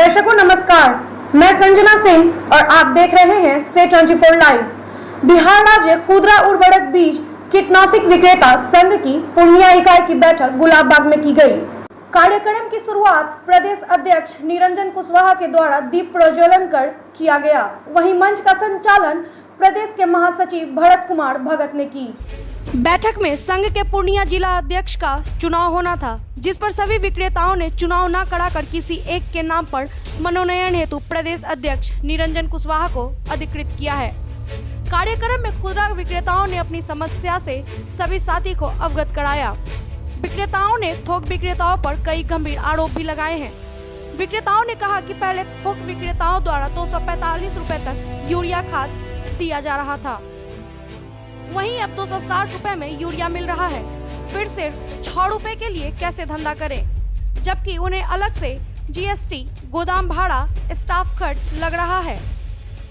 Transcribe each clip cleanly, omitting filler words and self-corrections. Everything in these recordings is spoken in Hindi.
दर्शकों नमस्कार, मैं संजना सिंह और आप देख रहे हैं से24 लाइव। बिहार राज्य खुदरा उर्वरक बीज कीटनाशक विक्रेता संघ की पूर्णिया इकाई की बैठक गुलाबबाग में की गई। कार्यक्रम की शुरुआत प्रदेश अध्यक्ष निरंजन कुशवाहा के द्वारा दीप प्रज्वलन कर किया गया। वहीं मंच का संचालन प्रदेश के महासचिव भरत कुमार भगत ने की। बैठक में संघ के पूर्णिया जिला अध्यक्ष का चुनाव होना था, जिस पर सभी विक्रेताओं ने चुनाव न कराकर किसी एक के नाम पर मनोनयन हेतु प्रदेश अध्यक्ष निरंजन कुशवाहा को अधिकृत किया है। कार्यक्रम में खुदरा विक्रेताओं ने अपनी समस्या से सभी साथी को अवगत कराया। विक्रेताओं ने थोक विक्रेताओं पर कई गंभीर आरोप भी लगाए हैं। विक्रेताओं ने कहा कि पहले थोक विक्रेताओं द्वारा 245 रुपए तक यूरिया खाद दिया जा रहा था, वहीं अब 260 रुपए में यूरिया मिल रहा है। फिर सिर्फ 6 रुपए के लिए कैसे धंधा करें, जबकि उन्हें अलग से जीएसटी, गोदाम भाड़ा, स्टाफ खर्च लग रहा है।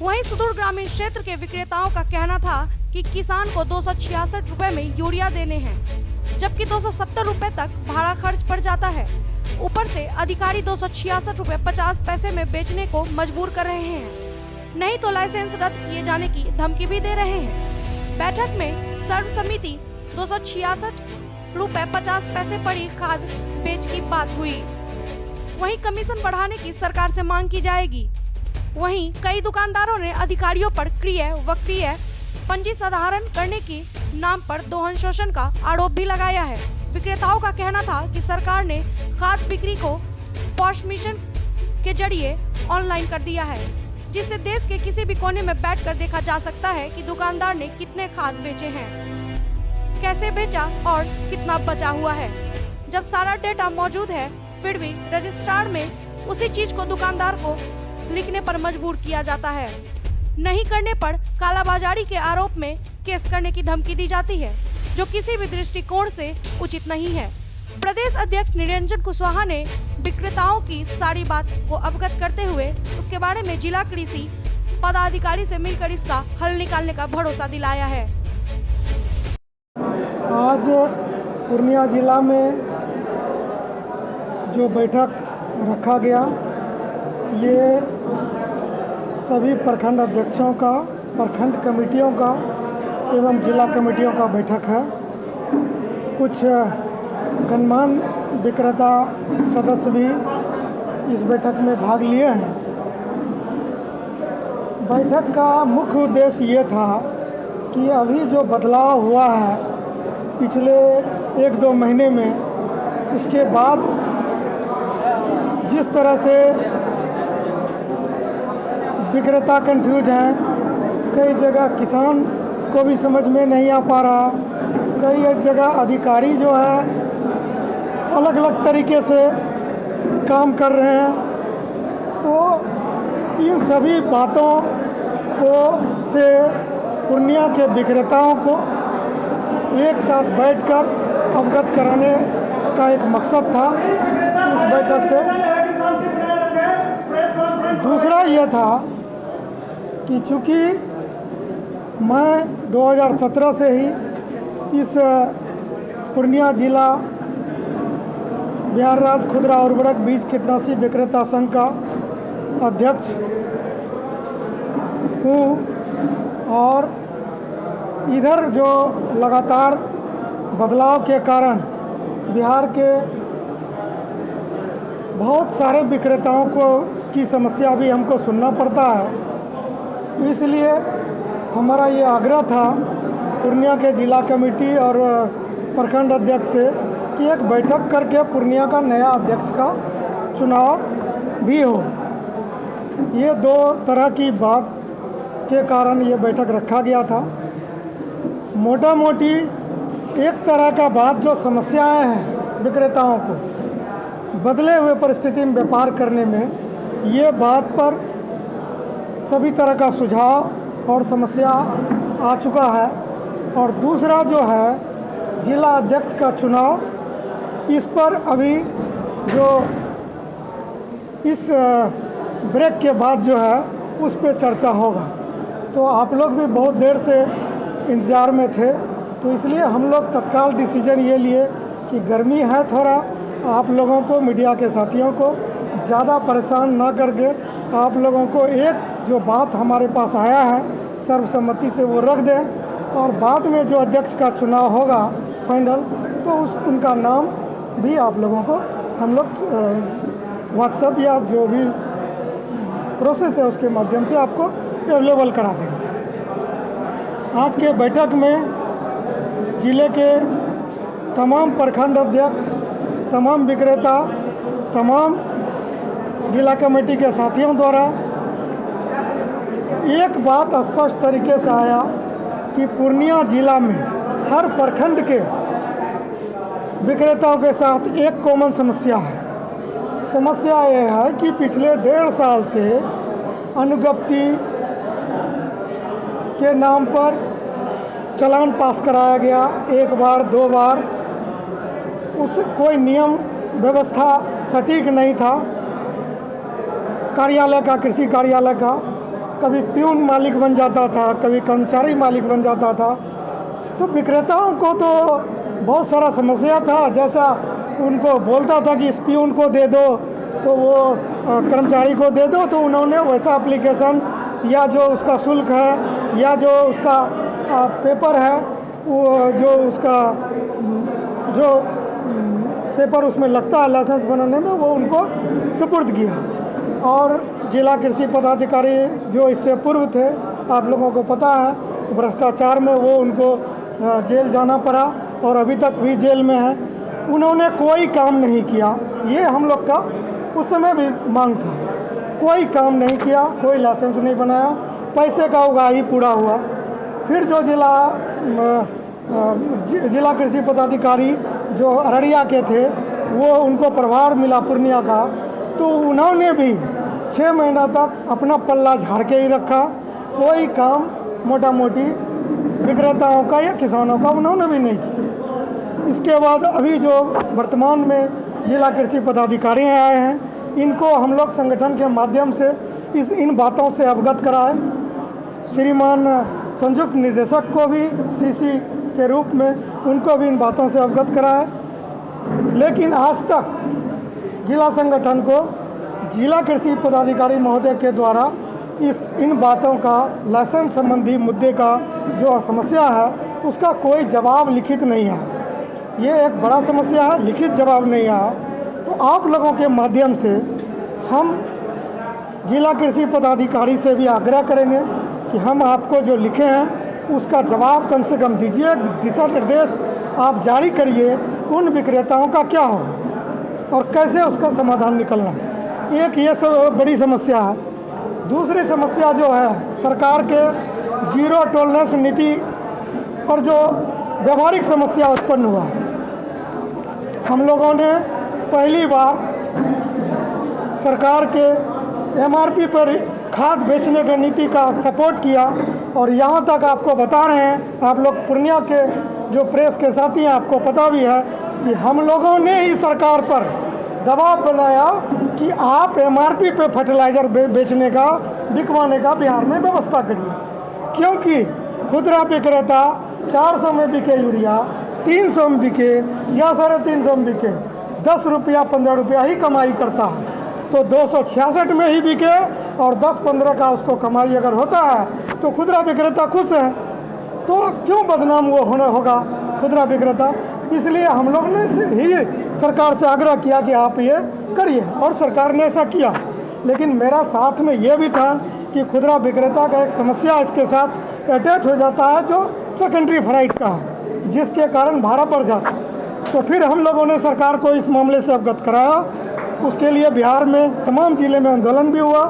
वहीं सुदूर ग्रामीण क्षेत्र के विक्रेताओं का कहना था कि किसान को 266 रुपए में यूरिया देने हैं, जबकि 270 रुपए तक भाड़ा खर्च पड़ जाता है। ऊपर से अधिकारी 266 रुपए 50 पैसे में बेचने को मजबूर कर रहे हैं, नहीं तो लाइसेंस रद्द किए जाने की धमकी भी दे रहे हैं। बैठक में सर्वसम्मति 266 रुपए 50 पैसे पर ही खाद बेच की बात हुई। वहीं कमीशन बढ़ाने की सरकार से मांग की जाएगी। वहीं कई दुकानदारों ने अधिकारियों पर क्रिय वक्रिय पंजी साधारण करने के नाम पर दोहन शोषण का आरोप भी लगाया है। विक्रेताओं का कहना था कि सरकार ने खाद बिक्री को पॉश मिशन के जरिए ऑनलाइन कर दिया है, जिससे देश के किसी भी कोने में बैठकर देखा जा सकता है कि दुकानदार ने कितने खाद बेचे हैं, कैसे बेचा और कितना बचा हुआ है। जब सारा डेटा मौजूद है, फिर भी रजिस्ट्रार में उसी चीज को दुकानदार को लिखने पर मजबूर किया जाता है। नहीं करने पर कालाबाजारी के आरोप में केस करने की धमकी दी जाती है, जो किसी भी दृष्टिकोण से उचित नहीं है। प्रदेश अध्यक्ष निरंजन कुशवाहा ने विक्रेताओं की सारी बात को अवगत करते हुए उसके बारे में जिला कृषि पदाधिकारी से मिलकर इसका हल निकालने का भरोसा दिलाया है। आज पूर्णिया जिला में जो बैठक रखा गया, ये सभी प्रखंड अध्यक्षों का, प्रखंड कमेटियों का एवं जिला कमेटियों का बैठक है। कुछ गणमान्य विक्रेता सदस्य भी इस बैठक में भाग लिए हैं। बैठक का मुख्य उद्देश्य ये था कि अभी जो बदलाव हुआ है पिछले 1-2 महीने में, उसके बाद जिस तरह से विक्रेता कंफ्यूज हैं, कई जगह किसान को भी समझ में नहीं आ पा रहा, कई जगह अधिकारी जो है अलग अलग तरीके से काम कर रहे हैं। तो इन सभी बातों को से पूर्णिया के विक्रेताओं को एक साथ बैठकर अवगत कराने का एक मकसद था इस बैठक से। दूसरा यह था कि चूँकि मैं 2017 से ही इस पूर्णिया जिला बिहार राज्य खुदरा उर्वरक बीज कीटनाशी विक्रेता संघ का अध्यक्ष हूँ, और इधर जो लगातार बदलाव के कारण बिहार के बहुत सारे विक्रेताओं को की समस्या भी हमको सुनना पड़ता है। इसलिए हमारा ये आग्रह था पूर्णिया के जिला कमेटी और प्रखंड अध्यक्ष से कि एक बैठक करके पूर्णिया का नया अध्यक्ष का चुनाव भी हो। ये 2 तरह की बात के कारण ये बैठक रखा गया था। मोटा मोटी एक तरह का बात जो समस्याएं हैं विक्रेताओं को बदले हुए परिस्थिति में व्यापार करने में, ये बात पर सभी तरह का सुझाव और समस्या आ चुका है। और दूसरा जो है जिला अध्यक्ष का चुनाव, इस पर अभी जो इस ब्रेक के बाद जो है उस पर चर्चा होगा। तो आप लोग भी बहुत देर से इंतज़ार में थे, तो इसलिए हम लोग तत्काल डिसीजन ये लिए कि गर्मी है थोड़ा, आप लोगों को, मीडिया के साथियों को ज़्यादा परेशान ना करके आप लोगों को एक जो बात हमारे पास आया है सर्वसम्मति से वो रख दें और बाद में जो अध्यक्ष का चुनाव होगा फाइनल, तो उनका नाम भी आप लोगों को हम लोग व्हाट्सएप या जो भी प्रोसेस है उसके माध्यम से आपको अवेलेबल करा देंगे। आज के बैठक में ज़िले के तमाम प्रखंड अध्यक्ष, तमाम विक्रेता, तमाम जिला कमेटी के साथियों द्वारा एक बात स्पष्ट तरीके से आया कि पूर्णिया जिला में हर प्रखंड के विक्रेताओं के साथ एक कॉमन समस्या है। समस्या यह है कि पिछले 1.5 साल से अनुज्ञप्ति के नाम पर चालान पास कराया गया, 1 बार 2 बार, उस कोई नियम व्यवस्था सटीक नहीं था। कार्यालय का, कृषि कार्यालय का, कभी प्यून मालिक बन जाता था, कभी कर्मचारी मालिक बन जाता था। तो विक्रेताओं को तो बहुत सारा समस्या था। जैसा उनको बोलता था कि इस प्यून को दे दो, तो वो कर्मचारी को दे दो, तो उन्होंने वैसा एप्लीकेशन या जो उसका शुल्क है या जो उसका पेपर है, वो जो उसका जो पेपर उसमें लगता है लाइसेंस बनाने में, वो उनको सुपुर्द किया। और जिला कृषि पदाधिकारी जो इससे पूर्व थे, आप लोगों को पता है, भ्रष्टाचार में वो उनको जेल जाना पड़ा और अभी तक भी जेल में है। उन्होंने कोई काम नहीं किया। ये हम लोग का उस समय भी मांग था। कोई काम नहीं किया, कोई लाइसेंस नहीं बनाया, पैसे का उगाही पूरा हुआ। फिर जो जिला कृषि पदाधिकारी जो अररिया के थे, वो उनको प्रभार मिला पूर्णिया का, तो उन्होंने भी 6 महीना तक अपना पल्ला झाड़ के ही रखा। कोई काम मोटा मोटी विक्रेताओं का या किसानों का उन्होंने भी नहीं किया। इसके बाद अभी जो वर्तमान में जिला कृषि पदाधिकारी आए हैं, इनको हम लोग संगठन के माध्यम से इन बातों से अवगत कराए। श्रीमान संयुक्त निदेशक को भी सीसी के रूप में उनको भी इन बातों से अवगत कराए, लेकिन आज तक जिला संगठन को जिला कृषि पदाधिकारी महोदय के द्वारा इन बातों का, लाइसेंस संबंधी मुद्दे का जो समस्या है, उसका कोई जवाब लिखित नहीं है। ये एक बड़ा समस्या है, लिखित जवाब नहीं आया। तो आप लोगों के माध्यम से हम जिला कृषि पदाधिकारी से भी आग्रह करेंगे कि हम आपको जो लिखे हैं उसका जवाब कम से कम दीजिए, दिशा निर्देश आप जारी करिए उन विक्रेताओं का क्या होगा और कैसे उसका समाधान निकलना है। एक ये सब बड़ी समस्या है। दूसरी समस्या जो है, सरकार के जीरो टॉलरेंस नीति पर जो व्यवहारिक समस्या उत्पन्न हुआ, हम लोगों ने पहली बार सरकार के एमआरपी पर खाद बेचने की नीति का सपोर्ट किया। और यहाँ तक आपको बता रहे हैं, आप लोग पूर्णिया के जो प्रेस के साथी हैं, आपको पता भी है कि हम लोगों ने ही सरकार पर दबाव बनाया कि आप एमआरपी पे फर्टिलाइज़र बेचने का, बिकवाने का बिहार में व्यवस्था करिए। क्योंकि खुदरा विक्रेता 400 में बिके यूरिया, 300 में बिके या 350 में बिके, 10 रुपया 15 रुपया ही कमाई करता है। तो 266 में ही बिके और 10-15 का उसको कमाई अगर होता है तो खुदरा विक्रेता खुश है। तो क्यों बदनाम वो होगा खुदरा विक्रेता? इसलिए हम लोग ने ही सरकार से आग्रह किया कि आप ये करिए, और सरकार ने ऐसा किया। लेकिन मेरा साथ में ये भी था कि खुदरा विक्रेता का एक समस्या इसके साथ अटैच हो जाता है जो सेकेंडरी फ्राइट का है, जिसके कारण भाड़ा बढ़ जाता है। तो फिर हम लोगों ने सरकार को इस मामले से अवगत कराया। उसके लिए बिहार में तमाम ज़िले में आंदोलन भी हुआ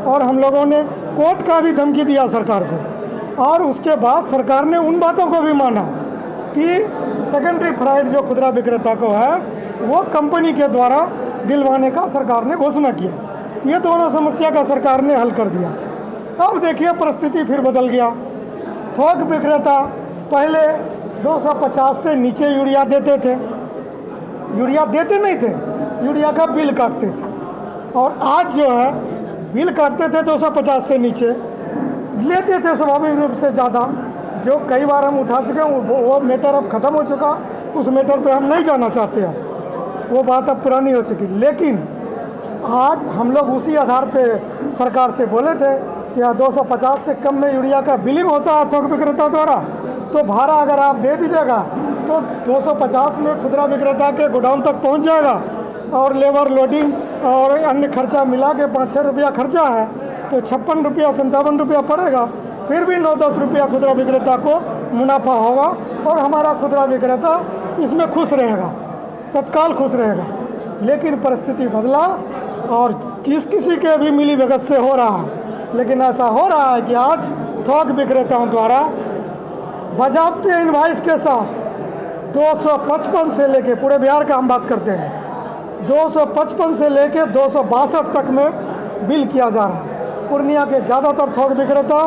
और हम लोगों ने कोर्ट का भी धमकी दिया सरकार को। और उसके बाद सरकार ने उन बातों को भी माना कि सेकेंडरी फ्राइट जो खुदरा विक्रेता को है वो कंपनी के द्वारा दिलवाने का सरकार ने घोषणा किया। ये दोनों समस्या का सरकार ने हल कर दिया। अब देखिए परिस्थिति फिर बदल गया। थोक विक्रेता पहले 250 से नीचे यूरिया देते थे, यूरिया देते नहीं थे, यूरिया का बिल काटते थे। और आज जो है बिल काटते थे 250 से नीचे, लेते थे स्वाभाविक रूप से ज़्यादा, जो कई बार हम उठा चुके हैं। वो मैटर अब ख़त्म हो चुका, उस मैटर पे हम नहीं जाना चाहते हैं, वो बात अब पुरानी हो चुकी। लेकिन आज हम लोग उसी आधार पे सरकार से बोले थे कि 250 से कम में यूरिया का बिलिंग होता है थोक विक्रेता द्वारा, तो भाड़ा अगर आप दे दीजिएगा तो 250 में खुदरा विक्रेता के गोडाउन तक पहुंच जाएगा, और लेबर लोडिंग और अन्य खर्चा मिला के 5-6 रुपया खर्चा है, तो 56 रुपया 57 रुपया पड़ेगा। फिर भी 9-10 रुपया खुदरा विक्रेता को मुनाफा होगा और हमारा खुदरा विक्रेता इसमें खुश रहेगा, तत्काल खुश रहेगा। लेकिन परिस्थिति बदला और किसी के भी मिली भगत से हो रहा है, लेकिन ऐसा हो रहा है कि आज थोक विक्रेताओं द्वारा बाज़ाब्ते इनवाइस के साथ 255 से लेके, पूरे बिहार का हम बात करते हैं, 255 से लेके 262 तक में बिल किया जा रहा है। पूर्णिया के ज़्यादातर थोक विक्रेता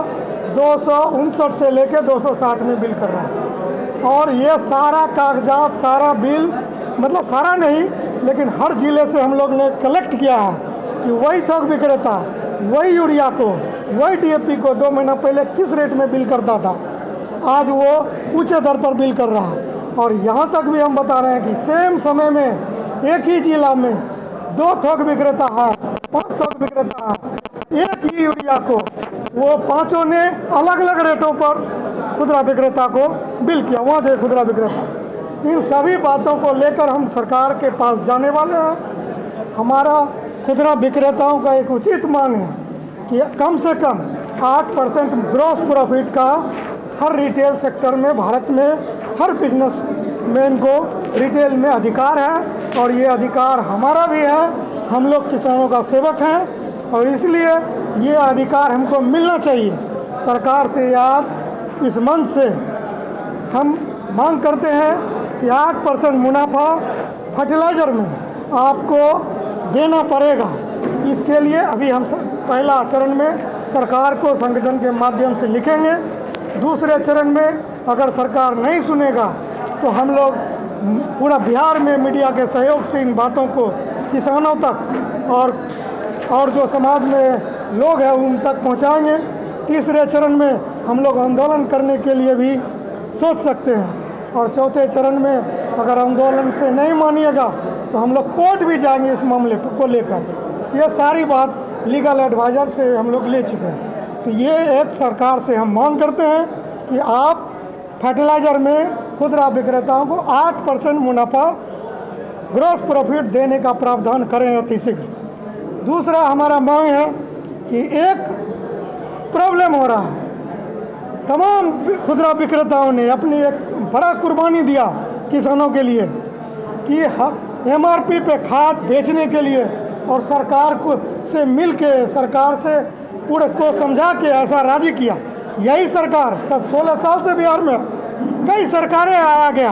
259 से लेके 260 में बिल कर रहा है। और ये सारा कागजात, सारा बिल, मतलब सारा नहीं लेकिन हर ज़िले से हम लोग ने कलेक्ट किया है कि वही थोक विक्रेता वही यूरिया को, वही DAP को 2 महीना पहले किस रेट में बिल करता था, आज वो ऊंचे दर पर बिल कर रहा है। और यहाँ तक भी हम बता रहे हैं कि सेम समय में एक ही जिला में 2 थोक विक्रेता है, 5 थोक विक्रेता है, एक ही यूरिया को वो पांचों ने अलग अलग रेटों पर खुदरा विक्रेता को बिल किया। वहाँ थे खुदरा विक्रेता। इन सभी बातों को लेकर हम सरकार के पास जाने वाले हैं। हमारा खुदरा विक्रेताओं का एक उचित मांग है कि कम से कम 8% ग्रॉस प्रॉफिट का हर रिटेल सेक्टर में, भारत में हर बिजनेस मैन को रिटेल में अधिकार है, और ये अधिकार हमारा भी है। हम लोग किसानों का सेवक हैं और इसलिए ये अधिकार हमको मिलना चाहिए। सरकार से आज इस मंच से हम मांग करते हैं कि 8% मुनाफा फर्टिलाइज़र में आपको देना पड़ेगा। इसके लिए अभी हम पहला चरण में सरकार को संगठन के माध्यम से लिखेंगे। दूसरे चरण में अगर सरकार नहीं सुनेगा तो हम लोग पूरा बिहार में मीडिया के सहयोग से इन बातों को किसानों तक और जो समाज में लोग हैं उन तक पहुंचाएंगे। तीसरे चरण में हम लोग आंदोलन करने के लिए भी सोच सकते हैं, और चौथे चरण में अगर आंदोलन से नहीं मानिएगा तो हम लोग कोर्ट भी जाएंगे इस मामले को लेकर। ये सारी बात लीगल एडवाइज़र से हम लोग ले चुके हैं। तो ये एक सरकार से हम मांग करते हैं कि आप फर्टिलाइज़र में खुदरा विक्रेताओं को 8% मुनाफा ग्रॉस प्रॉफिट देने का प्रावधान करें अतिशीघ्र। दूसरा हमारा मांग है कि एक प्रॉब्लम हो रहा है, तमाम खुदरा विक्रेताओं ने अपनी एक बड़ा कुर्बानी दिया किसानों के लिए कि MRP पे खाद बेचने के लिए, और सरकार को से मिल के सरकार से पूरे को समझा के ऐसा राजी किया। यही सरकार 16 साल से बिहार में कई सरकारें आया गया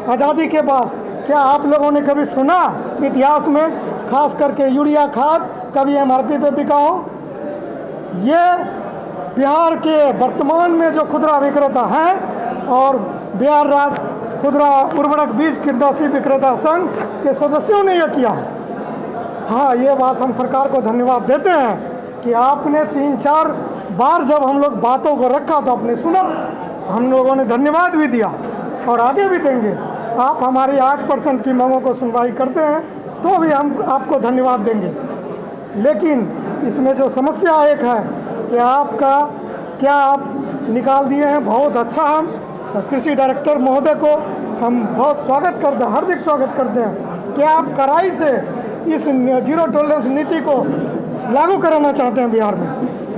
आज़ादी के बाद। क्या आप लोगों ने कभी सुना इतिहास में खास करके यूरिया खाद कभी MRP पे बिका हो? ये बिहार के वर्तमान में जो खुदरा विक्रेता हैं और बिहार राज्य खुदरा उर्वरक बीज कीटनाशी विक्रेता संघ के सदस्यों ने यह किया है। हाँ, ये बात हम सरकार को धन्यवाद देते हैं कि आपने 3-4 बार जब हम लोग बातों को रखा तो आपने सुना, हम लोगों ने धन्यवाद भी दिया और आगे भी देंगे। आप हमारी 8% की मांगों को सुनवाई करते हैं तो भी हम आपको धन्यवाद देंगे। लेकिन इसमें जो समस्या एक है कि आपका क्या आप निकाल दिए हैं, बहुत अच्छा। हम कृषि डायरेक्टर महोदय को हम बहुत स्वागत करते हैं, हार्दिक स्वागत करते हैं कि आप कड़ाई से इस जीरो टॉलरेंस नीति को लागू कराना चाहते हैं बिहार में।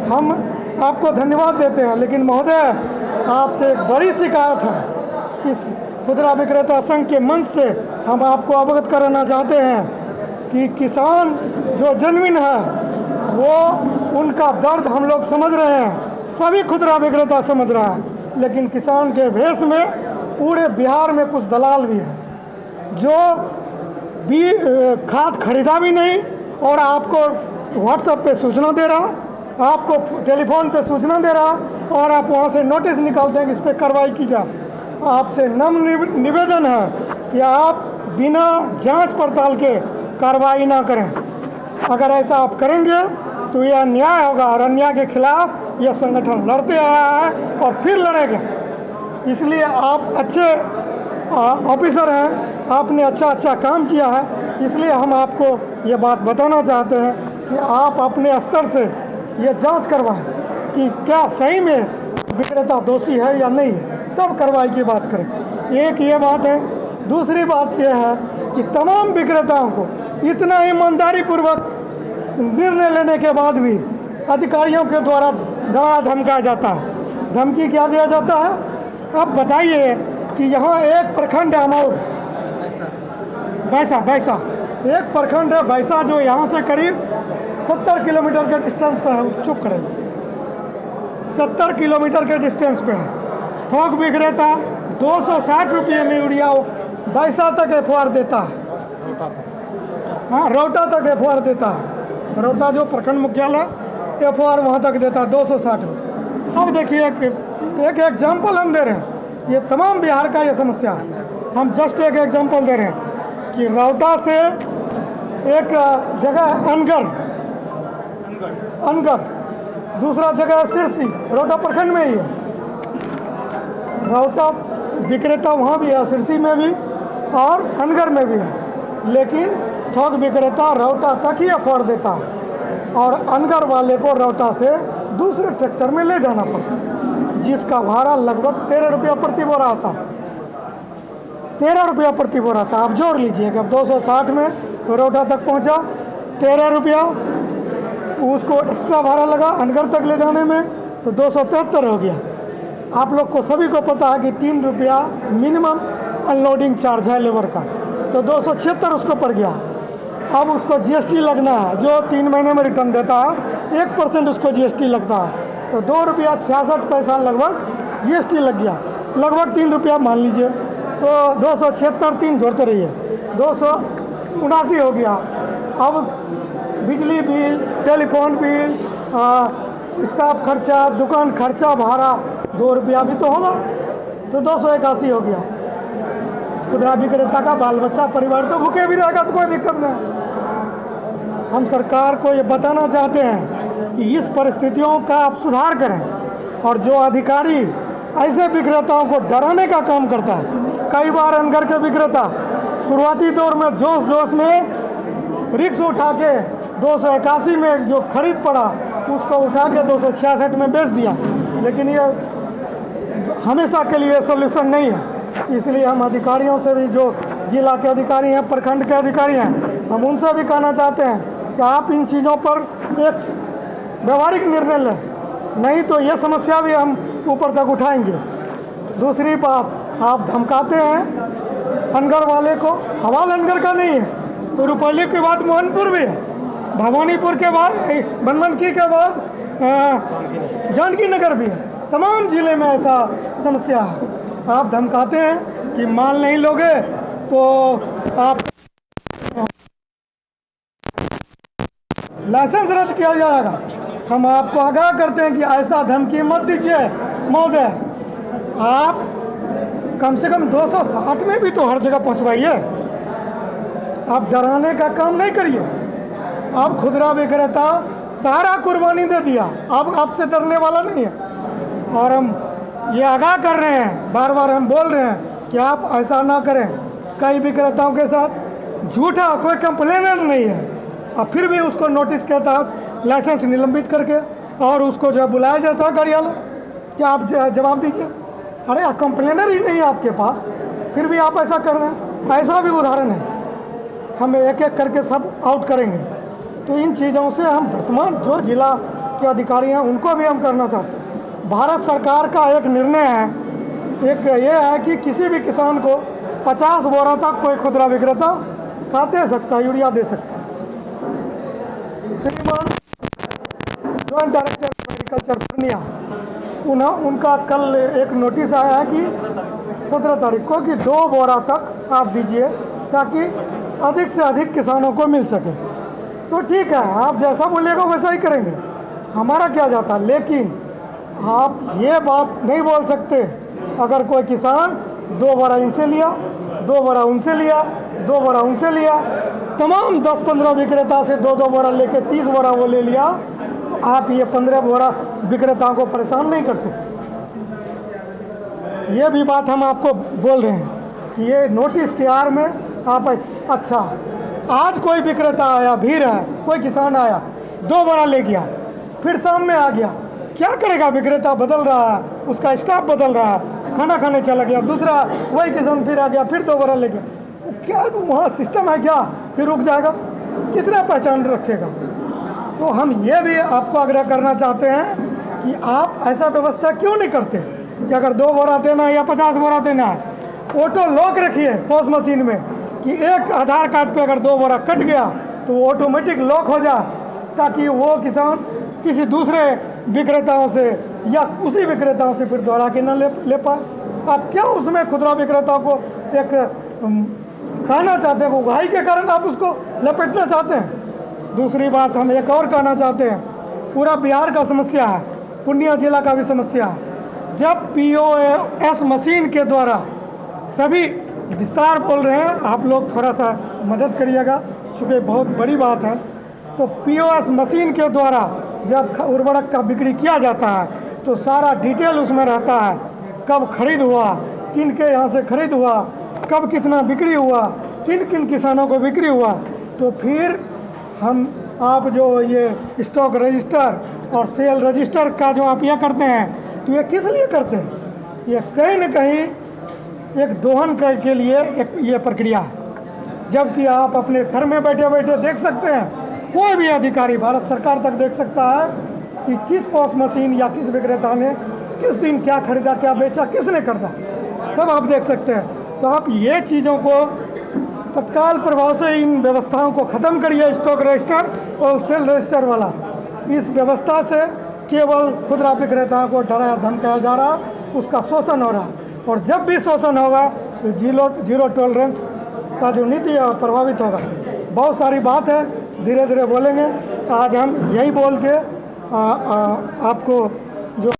हम आपको धन्यवाद देते हैं, लेकिन महोदय आपसे एक बड़ी शिकायत है। इस खुदरा विक्रेता संघ के मंच से हम आपको अवगत कराना चाहते हैं कि किसान जो जेन्युइन है वो उनका दर्द हम लोग समझ रहे हैं, सभी खुदरा विक्रेता समझ रहा है, लेकिन किसान के भेष में पूरे बिहार में कुछ दलाल भी हैं जो खाद खरीदा भी नहीं और आपको व्हाट्सएप पे सूचना दे रहा, आपको टेलीफोन पे सूचना दे रहा, और आप वहाँ से नोटिस निकालते हैं कि इस पर कार्रवाई की जाए। आपसे नम्र निवेदन है कि आप बिना जांच पड़ताल के कार्रवाई ना करें। अगर ऐसा आप करेंगे तो यह अन्याय होगा, और अन्याय के खिलाफ यह संगठन लड़ते आया है और फिर लड़ेगा। इसलिए आप अच्छे ऑफिसर हैं, आपने अच्छा काम किया है, इसलिए हम आपको ये बात बताना चाहते हैं कि आप अपने स्तर से ये जांच करवाएं कि क्या सही में विक्रेता दोषी है या नहीं, तब कार्रवाई की बात करें। एक ये बात है। दूसरी बात यह है कि तमाम विक्रेताओं को इतना ईमानदारी पूर्वक निर्णय लेने के बाद भी अधिकारियों के द्वारा डरा धमकाया जाता है। धमकी क्या दिया जाता है? अब बताइए कि यहाँ एक प्रखंड है अमाउर, बैसा एक प्रखंड है बैसा, जो यहाँ से करीब 70 किलोमीटर के डिस्टेंस पर है। चुप करें, 70 किलोमीटर के डिस्टेंस पे है। थोक विक्रेता 260 रुपये में यूरिया बैसा तक एफआर देता है। हाँ, रौटा तक एफआर देता है। रौटा जो प्रखंड मुख्यालय एफआर वहाँ तक देता है 260 रुपये। अब देखिए एक एग्जाम्पल हम दे रहे हैं, ये तमाम बिहार का ये समस्या है। हम जस्ट एक एग्जाम्पल दे रहे हैं कि रौटा से एक जगह अनगर, दूसरा जगह सिरसी, रौटा प्रखंड में ही है। रौटा विक्रेता वहाँ भी है, सिरसी में भी और अनगर में भी है, लेकिन थोक विक्रेता रौटा तक ही एफआर देता है और अनगर वाले को रौटा से दूसरे ट्रैक्टर में ले जाना पड़ता है, जिसका भाड़ा लगभग 13 रुपया प्रति बोरा आता है। 13 रुपया प्रति बोरा था। आप जोड़ लीजिए कि अब 260 में रौटा तक पहुंचा, 13 रुपया उसको एक्स्ट्रा भाड़ा लगा अनगर तक ले जाने में, तो 273 हो गया। आप लोग को सभी को पता है कि 3 रुपया मिनिमम अनलोडिंग चार्ज है लेबर का, तो 276 उसको पड़ गया। अब उसको जीएसटी लगना है, जो 3 महीने में रिटर्न देता है 1% उसको जीएसटी लगता है, तो 2 रुपया 66 पैसा लगभग जीएसटी लग गया। लगभग 3 रुपया मान लीजिए, तो 276 3 जोड़ते रहिए, 279 हो गया। अब बिजली बिल, टेलीफोन बिल, स्टाफ खर्चा, दुकान खर्चा, भाड़ा 2 रुपया भी तो होगा, तो 281 हो गया। खुदरा विक्रेता का बाल बच्चा परिवार तो भूखे भी रहेगा, तो कोई दिक्कत नहीं। हम सरकार को ये बताना चाहते हैं कि इस परिस्थितियों का आप सुधार करें, और जो अधिकारी ऐसे विक्रेताओं को डराने का काम करता है। कई बार अनगर के विक्रेता शुरुआती दौर में जोश में रिक्स उठा के 281 में जो खरीद पड़ा उसको उठा के 266 में बेच दिया, लेकिन ये हमेशा के लिए सॉल्यूशन नहीं है। इसलिए हम अधिकारियों से भी, जो जिला के अधिकारी हैं, प्रखंड के अधिकारी हैं, हम उनसे भी कहना चाहते हैं कि आप इन चीज़ों पर एक व्यवहारिक निर्णय लें, नहीं तो ये समस्या भी हम ऊपर तक उठाएंगे। दूसरी बात, आप धमकाते हैं अनगर वाले को। सवाल अनगर का नहीं है, रुपौली के बाद मोहनपुर भी है, भवानीपुर के बाद बनमनखी के बाद जानकी नगर भी है। तमाम जिले में ऐसा समस्या है। आप धमकाते हैं कि माल नहीं लोगे तो आप लाइसेंस रद्द किया जाएगा। हम आपको आगाह करते हैं कि ऐसा धमकी मत दीजिए महोदय। आप कम से कम 260 में भी तो हर जगह पहुंचवाइए। आप डराने का काम नहीं करिए। आप खुदरा विक्रेता सारा कुर्बानी दे दिया, अब आपसे डरने वाला नहीं है। और हम ये आगाह कर रहे हैं, बार बार हम बोल रहे हैं कि आप ऐसा ना करें। कई विक्रेताओं के साथ झूठा कोई कंप्लेनर नहीं है, और फिर भी उसको नोटिस के तहत लाइसेंस निलंबित करके और उसको जो बुलाया जाता है कार्यालय, क्या आप जवाब दीजिए। अरे कंप्लेनर ही नहीं है आपके पास, फिर भी आप ऐसा कर रहे हैं। ऐसा भी उदाहरण है, हम एक एक करके सब आउट करेंगे। तो इन चीज़ों से हम वर्तमान जो जिला के अधिकारी हैं उनको भी हम करना चाहते हैं। भारत सरकार का एक निर्णय है, एक ये है कि किसी भी किसान को 50 बोरा तक कोई खुदरा विक्रेता का दे सकता है, यूरिया दे सकता है। श्रीमान जॉइंट डायरेक्टर एग्रीकल्चर पूर्णिया, उनका कल एक नोटिस आया है कि 17 तारीख को कि 2 बोरा तक आप दीजिए, ताकि अधिक से अधिक किसानों को मिल सके। तो ठीक है, आप जैसा बोलिएगा वैसा ही करेंगे, हमारा क्या जाता। लेकिन आप ये बात नहीं बोल सकते, अगर कोई किसान 2 बोरा इनसे लिया, 2 बोरा उनसे लिया, 2 बोरा उनसे लिया, तमाम 10-15 विक्रेता से 2-2 बोरा लेके 30 बोरा वो ले लिया, तो आप ये 15 बोरा विक्रेताओं को परेशान नहीं कर सकते। ये भी बात हम आपको बोल रहे हैं कि ये नोटिस के आड़ में आप अच्छा आज कोई विक्रेता आया, भीड़ है, कोई किसान आया, 2 बोरा ले गया, फिर शाम में आ गया, क्या करेगा? विक्रेता बदल रहा है, उसका स्टाफ बदल रहा है, खाना खाने चला गया, दूसरा वही किसान फिर आ गया, फिर 2 बोरा ले गया। क्या वहाँ सिस्टम है क्या? फिर रुक जाएगा, कितना पहचान रखेगा? तो हम ये भी आपको आग्रह करना चाहते हैं कि आप ऐसा व्यवस्था क्यों नहीं करते कि अगर 2 बोरा देना है या 50 बोरा देना है, ऑटो लॉक रखिए पोस्ट मशीन में कि एक आधार कार्ड पे अगर 2 बोरा कट गया तो वो ऑटोमेटिक लॉक हो जाए, ताकि वो किसान किसी दूसरे विक्रेताओं से या उसी विक्रेताओं से फिर दोहरा के न ले पाए। आप क्या उसमें खुदरा विक्रेताओं को एक कहना चाहते हैं, उगाही के कारण आप उसको लपेटना चाहते हैं? दूसरी बात हम एक और कहना चाहते हैं, पूरा बिहार का समस्या है, पूर्णिया जिला का भी समस्या है। जब POS मशीन के द्वारा सभी विस्तार बोल रहे हैं, आप लोग थोड़ा सा मदद करिएगा चूँकि बहुत बड़ी बात है। तो POS मशीन के द्वारा जब उर्वरक का बिक्री किया जाता है तो सारा डिटेल उसमें रहता है, कब खरीद हुआ, किन के यहाँ से खरीद हुआ, कब कितना बिक्री हुआ, किन किन किसानों को बिक्री हुआ। तो फिर आप जो ये स्टॉक रजिस्टर और सेल रजिस्टर का जो आप ये करते हैं, तो ये किस लिए करते हैं? ये कहीं न कहीं एक दोहन के लिए एक ये प्रक्रिया है, जबकि आप अपने घर में बैठे बैठे देख सकते हैं, कोई भी अधिकारी भारत सरकार तक देख सकता है कि किस पोस्ट मशीन या किस विक्रेता ने किस दिन क्या खरीदा, क्या बेचा, किसने खरीदा, सब आप देख सकते हैं। तो आप ये चीज़ों को तत्काल प्रभाव से इन व्यवस्थाओं को ख़त्म करिए, स्टॉक रजिस्टर और सेल रजिस्टर वाला। इस व्यवस्था से केवल खुदरा विक्रेताओं को डराया धमकाया जा रहा, उसका शोषण हो रहा, और जब भी शोषण होगा तो जीरो टॉलरेंस का जो नीति है प्रभावित होगा। बहुत सारी बात है, धीरे धीरे बोलेंगे। आज हम यही बोल के आपको